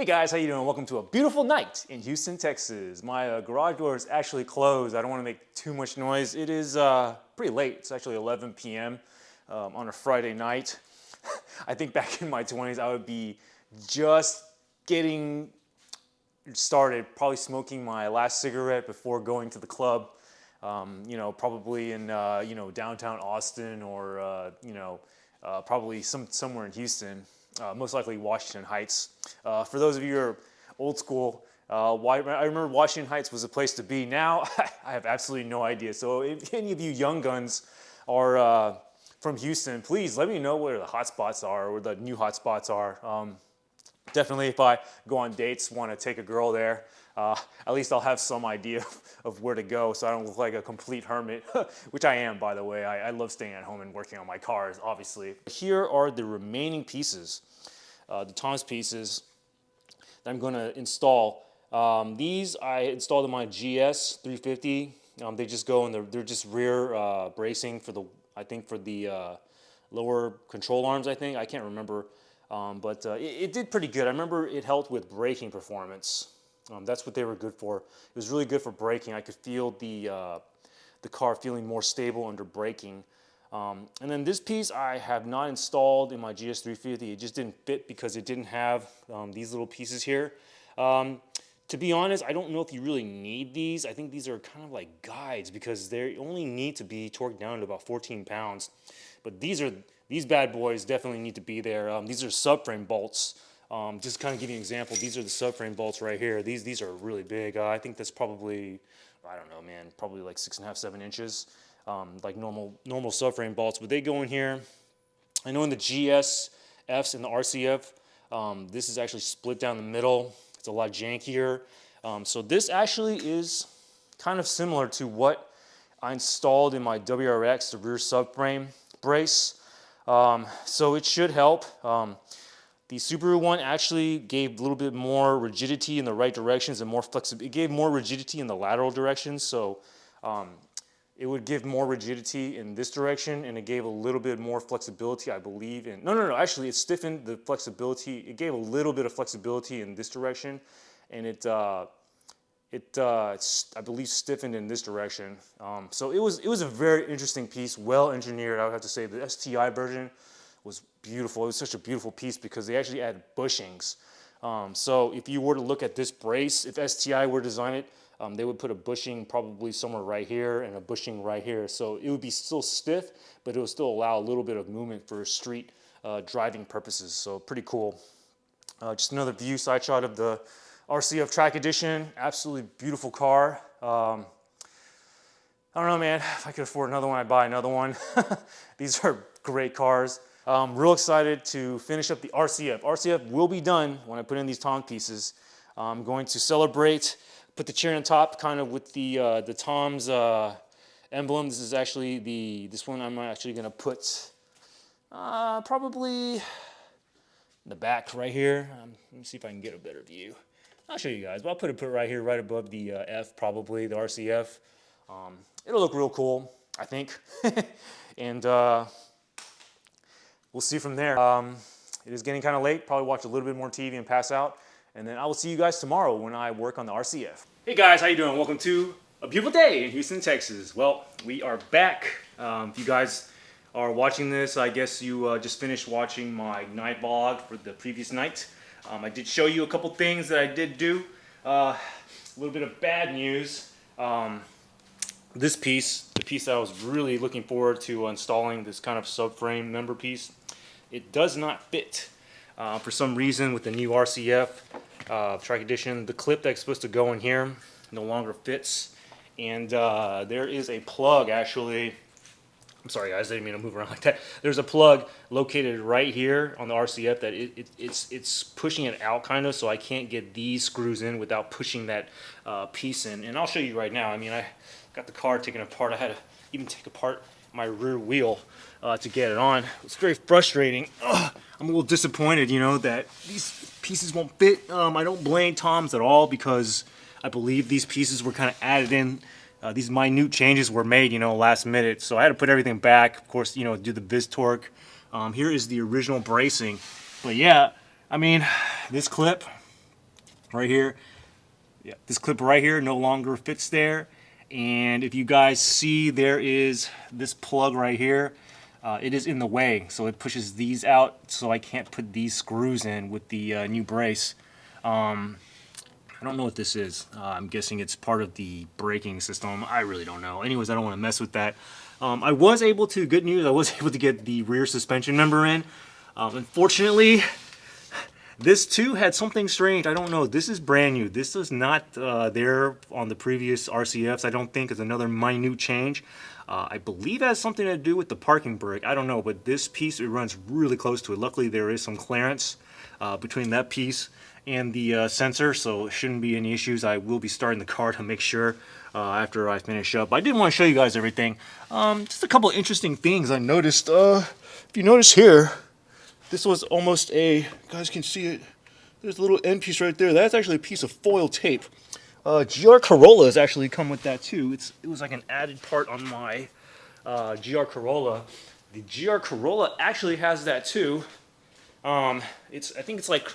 Hey guys, how you doing? Welcome to a beautiful night in Houston, Texas. My garage door is actually closed. I don't want to make too much noise. It is pretty late. It's actually 11 p.m. On a Friday night. I think back in my 20s, I would be just getting started, probably smoking my last cigarette before going to the club. Probably in downtown Austin or probably somewhere in Houston. Most likely Washington Heights. For those of you who are old school, I remember Washington Heights was a place to be. Now, I have absolutely no idea. So if any of you young guns are from Houston, please let me know where the hot spots are, where the new hot spots are. Definitely if I go on dates, want to take a girl there, at least I'll have some idea of where to go so I don't look like a complete hermit, which I am, by the way. I love staying at home and working on my cars, obviously. Here are the remaining pieces, the Tom's pieces that I'm going to install. These I installed in my GS 350. They just go in they're just rear bracing for the lower control arms, I think. I can't remember. But it did pretty good. I remember it helped with braking performance. That's what they were good for. It was really good for braking. I could feel the car feeling more stable under braking. And then this piece I have not installed in my GS350. It just didn't fit because it didn't have these little pieces here. To be honest, I don't know if you really need these. I think these are kind of like guides because they only need to be torqued down to about 14 pounds. But these bad boys definitely need to be there. These are subframe bolts. Just kind of give you an example, these are the subframe bolts right here. These are really big. I think that's probably, I don't know, man, probably like 6.5, 7 inches, like normal subframe bolts. But they go in here. I know in the GSFs and the RCF, this is actually split down the middle. It's a lot jankier. So this actually is kind of similar to what I installed in my WRX, the rear subframe brace. So it should help. The Subaru one actually gave a little bit more rigidity in the right directions and more flexibility. It gave more rigidity in the lateral directions, so it would give more rigidity in this direction, and it gave a little bit more flexibility, I believe. No. Actually, it stiffened the flexibility. It gave a little bit of flexibility in this direction, and it I believe stiffened in this direction. So it was a very interesting piece, well engineered. I would have to say the STI version was beautiful. It was such a beautiful piece because they actually added bushings. So if you were to look at this brace, if STI were to design it, they would put a bushing probably somewhere right here and a bushing right here. So it would be still stiff, but it would still allow a little bit of movement for street driving purposes. So pretty cool. Just another view side shot of the RCF Track Edition. Absolutely beautiful car. I don't know, man. If I could afford another one, I'd buy another one. These are great cars. Real excited to finish up the RCF. RCF will be done when I put in these Tom pieces. I'm going to celebrate, put the cherry on top kind of with the Tom's emblem. This is actually this one I'm actually going to put probably in the back right here. Let me see if I can get a better view. I'll show you guys, but I'll put it right here, right above the F, probably, the RCF. It'll look real cool, I think. And we'll see from there. It is getting kind of late. Probably watch a little bit more TV and pass out. And then I will see you guys tomorrow when I work on the RCF. Hey guys, how you doing? Welcome to a beautiful day in Houston, Texas. Well, we are back. If you guys are watching this, I guess you just finished watching my night vlog for the previous night. I did show you a couple things that I did do. A little bit of bad news. This piece, the piece that I was really looking forward to installing, this kind of subframe member piece, it does not fit. For some reason with the new RCF Track Edition, the clip that's supposed to go in here no longer fits. And there is a plug actually, I'm sorry guys, I didn't mean to move around like that. There's a plug located right here on the RCF that it's pushing it out kind of, so I can't get these screws in without pushing that piece in. And I'll show you right now. I mean, I got the car taken apart. I had to even take apart my rear wheel to get it on. It's very frustrating. I'm a little disappointed, that these pieces won't fit. I don't blame Tom's at all because I believe these pieces were kind of added in. These minute changes were made, last minute. So I had to put everything back, of course, do the Viz torque. Here is the original bracing. But yeah, I mean, this clip, right here. Yeah, this clip right here no longer fits there. And if you guys see, there is this plug right here. It is in the way, so it pushes these out, so I can't put these screws in with the new brace. I don't know what this is. I'm guessing it's part of the braking system. I really don't know. Anyways, I don't want to mess with that. I was able to, good news, I was able to get the rear suspension member in. Unfortunately, this too had something strange. I don't know. This is brand new. This is not there on the previous RCFs. I don't think it's another minute change. I believe it has something to do with the parking brake. I don't know, but this piece, it runs really close to it. Luckily, there is some clearance between that piece and the sensor, so it shouldn't be any issues. I will be starting the car to make sure after I finish up. I did want to show you guys everything. Just a couple of interesting things I noticed. If you notice here, this was almost a, you guys can see it, there's a little end piece right there. That's actually a piece of foil tape. GR Corollas actually come with that too. It was like an added part on my GR Corolla. The GR Corolla actually has that too. I think it's like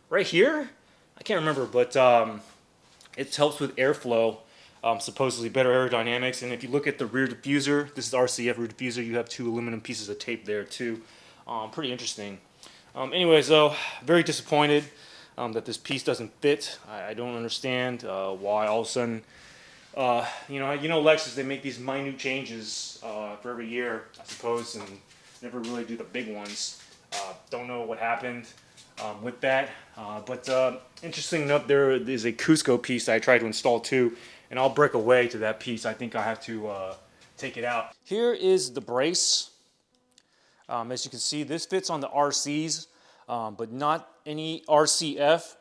right here. I can't remember, but it helps with airflow. Supposedly better aerodynamics. And if you look at the rear diffuser, this is RCF rear diffuser. You have 2 aluminum pieces of tape there too. Pretty interesting. Anyways, though, very disappointed that this piece doesn't fit. I don't understand why all of a sudden, you know, Lexus, they make these minute changes for every year, I suppose, and never really do the big ones. Don't know what happened with that, but interesting enough, there is a CUSCO piece that I tried to install too, and I'll break away to that piece. I think I have to take it out. Here is the brace. As you can see, this fits on the RCs, but not any RCF.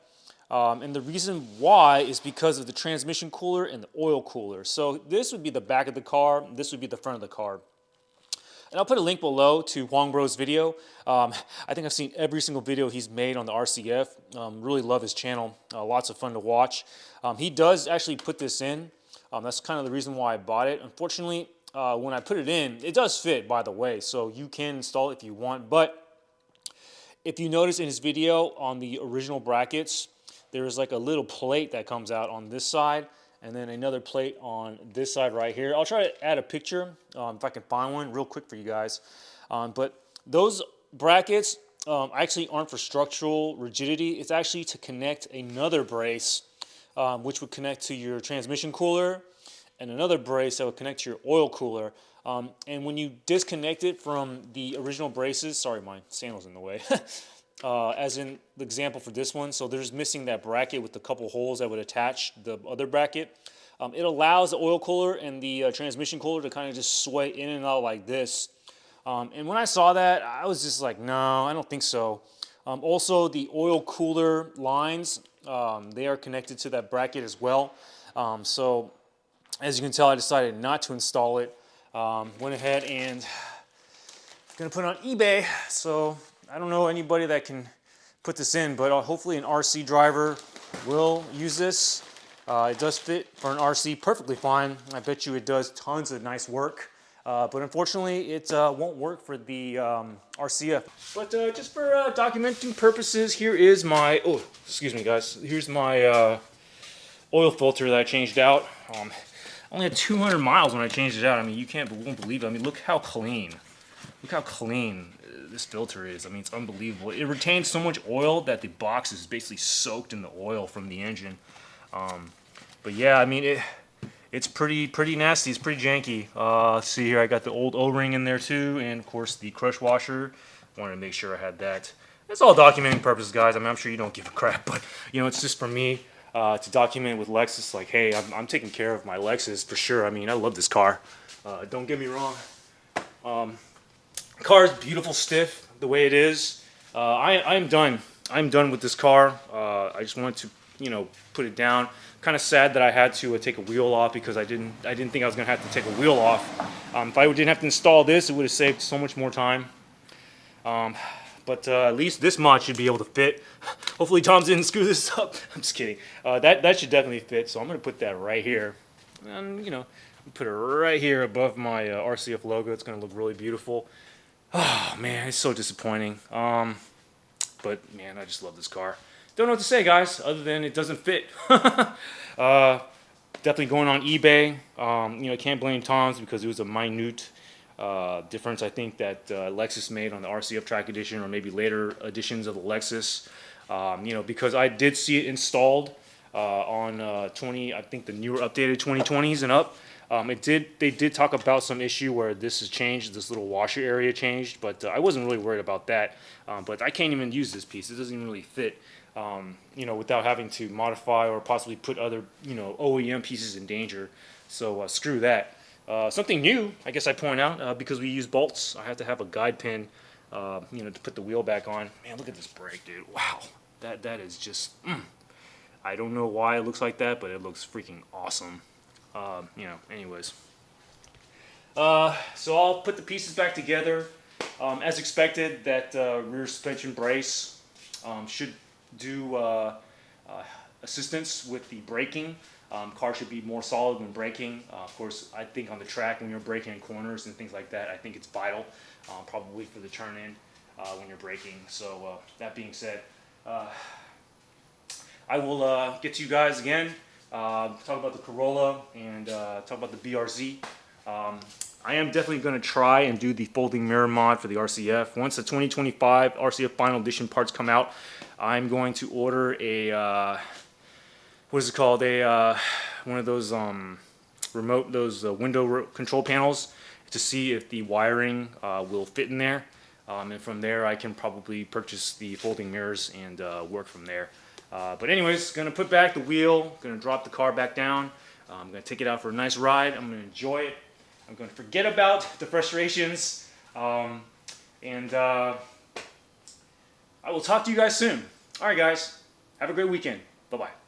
And the reason why is because of the transmission cooler and the oil cooler. So this would be the back of the car, this would be the front of the car. And I'll put a link below to Huang Bro's video. I think I've seen every single video he's made on the RCF. Really love his channel. Lots of fun to watch. He does actually put this in. That's kind of the reason why I bought it. Unfortunately, when I put it in, it does fit, by the way, so you can install it if you want. But if you notice in his video on the original brackets, there's like a little plate that comes out on this side, and then another plate on this side right here. I'll try to add a picture if I can find one real quick for you guys. But those brackets actually aren't for structural rigidity. It's actually to connect another brace, which would connect to your transmission cooler, and another brace that would connect to your oil cooler. And when you disconnect it from the original braces, sorry, my sandal's in the way, as in the example for this one, so there's missing that bracket with a couple holes that would attach the other bracket. It allows the oil cooler and the transmission cooler to kind of just sway in and out like this. And when I saw that, I was just like, no, I don't think so. Also, the oil cooler lines, they are connected to that bracket as well. So as you can tell, I decided not to install it. Went ahead and gonna put it on eBay. So I don't know anybody that can put this in, but hopefully an RC driver will use this. It does fit for an RC perfectly fine. I bet you it does tons of nice work. But unfortunately, it won't work for the RCF. But just for documenting purposes, here is my, oh, excuse me guys, here's my oil filter that I changed out. Only had 200 miles when I changed it out. I mean, you won't believe it. I mean, look how clean. Look how clean this filter is. I mean, it's unbelievable. It retains so much oil that the box is basically soaked in the oil from the engine. But yeah, I mean, it's pretty nasty. It's pretty janky. Let's see here. I got the old O-ring in there too, and of course the crush washer. Wanted to make sure I had that. It's all documenting purposes, guys. I mean, I'm sure you don't give a crap, but you know, it's just for me. To document with Lexus, like, hey, I'm taking care of my Lexus for sure. I mean, I love this car. Don't get me wrong. Car is beautiful, stiff, the way it is. I'm done. I'm done with this car. I just wanted to, you know, put it down. Kind of sad that I had to take a wheel off because I didn't think I was gonna have to take a wheel off. If I didn't have to install this, it would have saved so much more time. But at least this mod should be able to fit. Hopefully Tom didn't screw this up. I'm just kidding. That should definitely fit, so I'm going to put that right here. And, you know, put it right here above my RCF logo. It's going to look really beautiful. Oh, man, it's so disappointing. But, man, I just love this car. don't know what to say, guys, other than it doesn't fit. Definitely going on eBay. You know, can't blame Tom's because it was a minute difference, I think, that Lexus made on the RCF track edition or maybe later editions of the Lexus. You know, because I did see it installed on I think the newer updated 2020s and up. They did talk about some issue where this has changed, this little washer area changed, but I wasn't really worried about that. But I can't even use this piece. It doesn't even really fit, you know, without having to modify or possibly put other, you know, OEM pieces in danger. So screw that. Something new, I guess I point out, because we use bolts, I have to have a guide pin, you know, to put the wheel back on. Man, look at this brake, dude. Wow, that is just, I don't know why it looks like that, but it looks freaking awesome. You know, anyways. So I'll put the pieces back together. As expected, that rear suspension brace should do assistance with the braking. Car should be more solid when braking. Of course, I think on the track when you're braking in corners and things like that, I think it's vital, probably for the turn-in when you're braking. So that being said, I will get to you guys again, talk about the Corolla and talk about the BRZ. I am definitely going to try and do the folding mirror mod for the RCF. Once the 2025 RCF Final Edition parts come out, I'm going to order a, what is it called? One of those window control panels to see if the wiring will fit in there. And from there, I can probably purchase the folding mirrors and work from there. But anyways, going to put back the wheel, going to drop the car back down. I'm going to take it out for a nice ride. I'm going to enjoy it. I'm going to forget about the frustrations. And I will talk to you guys soon. All right, guys. Have a great weekend. Bye-bye.